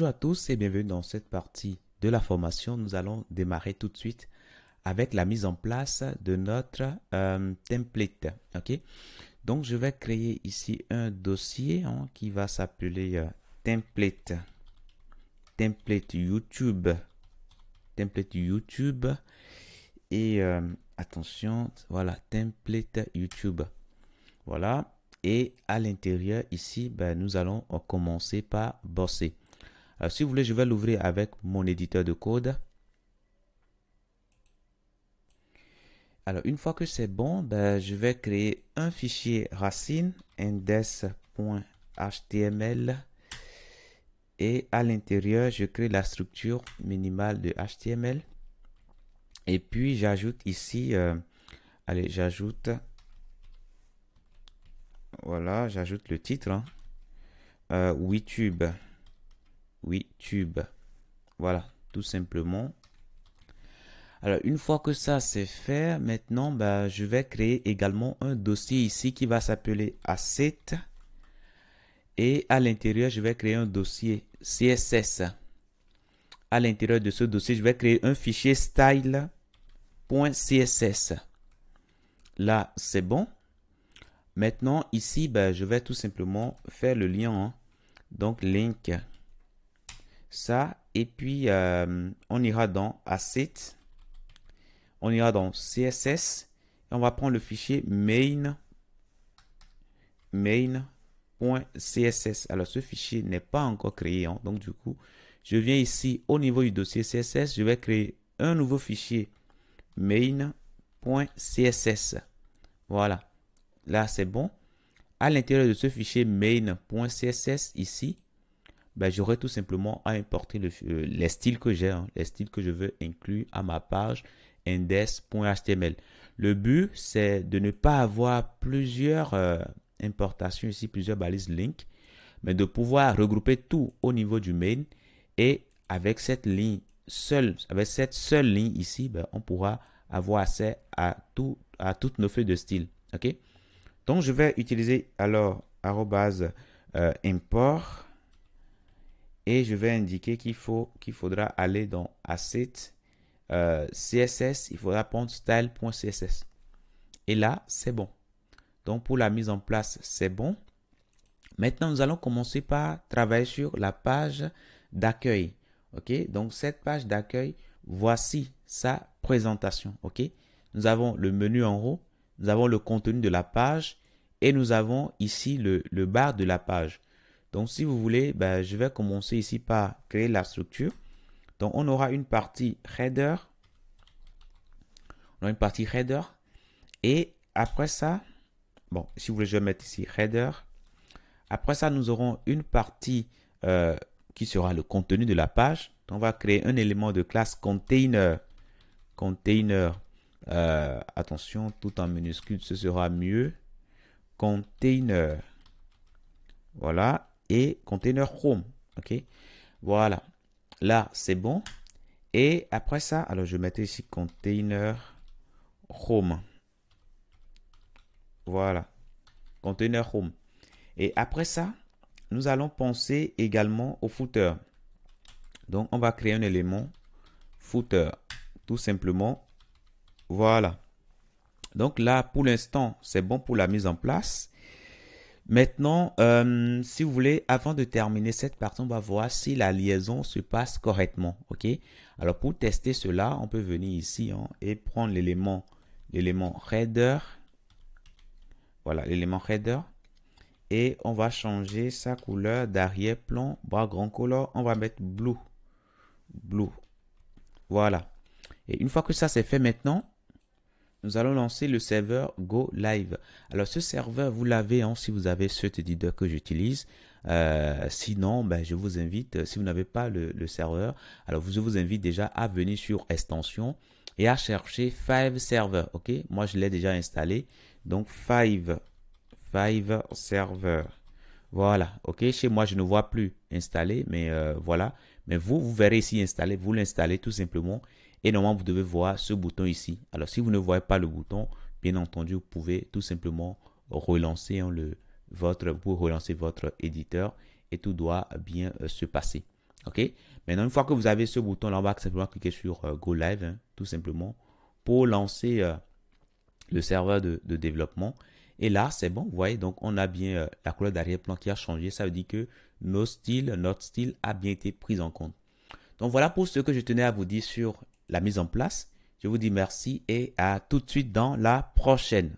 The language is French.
Bonjour à tous et bienvenue dans cette partie de la formation. Nous allons démarrer tout de suite avec la mise en place de notre template. Ok, donc je vais créer ici un dossier qui va s'appeler template YouTube. Template YouTube et attention, voilà, template YouTube. Voilà. Et à l'intérieur ici, nous allons commencer par bosser. Alors, si vous voulez, je vais l'ouvrir avec mon éditeur de code. Alors, une fois que c'est bon, je vais créer un fichier racine index.html et à l'intérieur, je crée la structure minimale de HTML. Et puis, j'ajoute ici, allez, j'ajoute, voilà, j'ajoute le titre, WeTube. WeTube. Voilà, tout simplement. Alors, une fois que ça c'est fait, maintenant, je vais créer également un dossier ici qui va s'appeler Asset. Et à l'intérieur, je vais créer un dossier CSS. À l'intérieur de ce dossier, je vais créer un fichier style.css. Là, c'est bon. Maintenant, ici, je vais tout simplement faire le lien. Donc, link. Ça, et puis, on ira dans Asset. On ira dans CSS. Et on va prendre le fichier main.css. Alors, ce fichier n'est pas encore créé. Donc, du coup, je viens ici au niveau du dossier CSS. Je vais créer un nouveau fichier main.css. Voilà. Là, c'est bon. À l'intérieur de ce fichier main.css ici, j'aurai tout simplement à importer les styles que j'ai, les styles que je veux inclure à ma page index.html. Le but, c'est de ne pas avoir plusieurs importations ici, plusieurs balises link, mais de pouvoir regrouper tout au niveau du main. Et avec cette ligne seule, avec cette seule ligne ici, on pourra avoir accès à toutes nos feuilles de style. Ok? Donc, je vais utiliser alors import et je vais indiquer qu'il faudra aller dans Asset, CSS, il faudra prendre style.css. Et là, c'est bon. Donc, pour la mise en place, c'est bon. Maintenant, nous allons commencer par travailler sur la page d'accueil. Ok, donc cette page d'accueil, voici sa présentation. Ok, nous avons le menu en haut, nous avons le contenu de la page et nous avons ici le bar de la page. Donc, si vous voulez, je vais commencer ici par créer la structure. Donc, on aura une partie header. On aura une partie header. Et après ça, bon, si vous voulez, je vais mettre ici header. Après ça, nous aurons une partie qui sera le contenu de la page. Donc, on va créer un élément de classe container. Container, attention, tout en minuscule, ce sera mieux. Container. Voilà. Et container home. OK. Voilà. Là, c'est bon. Et après ça, alors je mettais ici container home. Voilà. Container home. Et après ça, nous allons penser également au footer. Donc, on va créer un élément footer. Tout simplement. Voilà. Donc là, pour l'instant, c'est bon pour la mise en place. Maintenant, si vous voulez, avant de terminer cette partie, on va voir si la liaison se passe correctement. OK? Alors, pour tester cela, on peut venir ici et prendre l'élément header. Voilà, l'élément header. Et on va changer sa couleur d'arrière-plan. Background color, on va mettre blue. Blue. Voilà. Et une fois que ça c'est fait maintenant, nous allons lancer le serveur Go Live. Alors, ce serveur, vous l'avez si vous avez cet éditeur que j'utilise. Sinon, je vous invite, si vous n'avez pas le serveur, alors je vous invite déjà à venir sur Extension et à chercher Five Server. OK? Moi, je l'ai déjà installé. Donc, Five Server. Voilà. OK? Chez moi, je ne vois plus installé, mais voilà. Mais vous verrez ici installé. Vous l'installez tout simplement. Et normalement, vous devez voir ce bouton ici. Alors, si vous ne voyez pas le bouton, bien entendu, vous pouvez tout simplement relancer votre éditeur et tout doit bien se passer. OK? Maintenant, une fois que vous avez ce bouton-là, on va simplement cliquer sur Go Live, hein, tout simplement, pour lancer le serveur de développement. Et là, c'est bon, vous voyez, donc on a bien la couleur d'arrière-plan qui a changé. Ça veut dire que notre style a bien été pris en compte. Donc voilà pour ce que je tenais à vous dire sur la mise en place. Je vous dis merci et à tout de suite dans la prochaine.